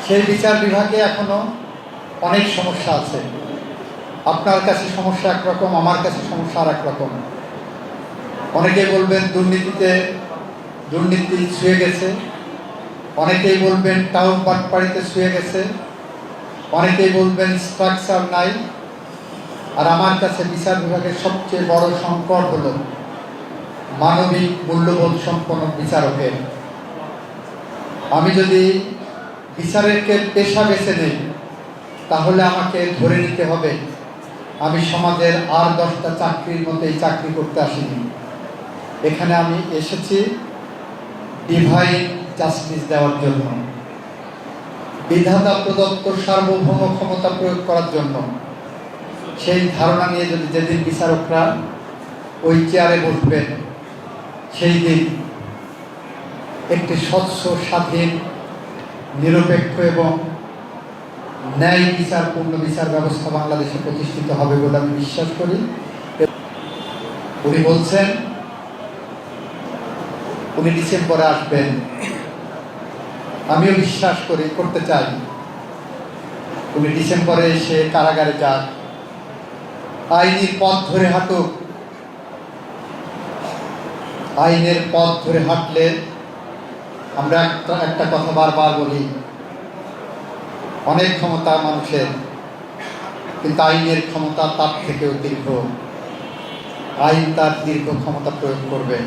সেই বিচার বিভাগে এখনো অনেক সমস্যা আছে। আপনার কাছে সমস্যা একরকম, আমার কাছে সমস্যা আর একরকম। অনেকেই বলবেন দুর্নীতি ছুঁয়ে গেছে, অনেকেই বলবেন টাউন বাটপাড়িতে ছুঁয়ে গেছে, অনেকেই বলবেন স্ট্রাকচার নাই। আর আমার কাছে বিচার বিভাগের সবচেয়ে বড় সংকট হলো মানবিক মূল্যবোধ সম্পন্ন বিচারকের। আমি যদি বিচারকের পেশা বেছে নেই, তাহলে আমাকে ধরে নিতে হবে আমি সমাজের আর 10টা চাকরির মতোই চাকরি করতে আসিনি। এখানে আমি এসেছি ডিভাইন জাস্টিস দেওয়ার জন্য, বিধাতা প্রদত্ত সার্বভৌম ক্ষমতা প্রয়োগ করার জন্য। সেই ধারণা নিয়ে যদি যেদিন বিচারকরা ওই চেয়ারে বসবেন, সেই দিন একটি স্বচ্ছ, স্বাধীন, নিরপেক্ষ এবং ন্যায় বিচারপূর্ণ বিচার ব্যবস্থা বাংলাদেশে প্রতিষ্ঠিত হবে বলে আমি বিশ্বাস করি। উনি বলছেন উনি ডিসেম্বরে আসবেন, আমিও বিশ্বাস করতে চাই উনি ডিসেম্বরে এসে কারাগারে যান, আইনি পথ ধরে হাঁটুক। আইনের পথ ধরে হাঁটলে আমরা একটা কথা বারবার বলি, অনেক ক্ষমতা মানুষের, কিন্তু আইনের ক্ষমতা তার থেকেও দীর্ঘ। আইন তার দীর্ঘ ক্ষমতা প্রয়োগ করবে।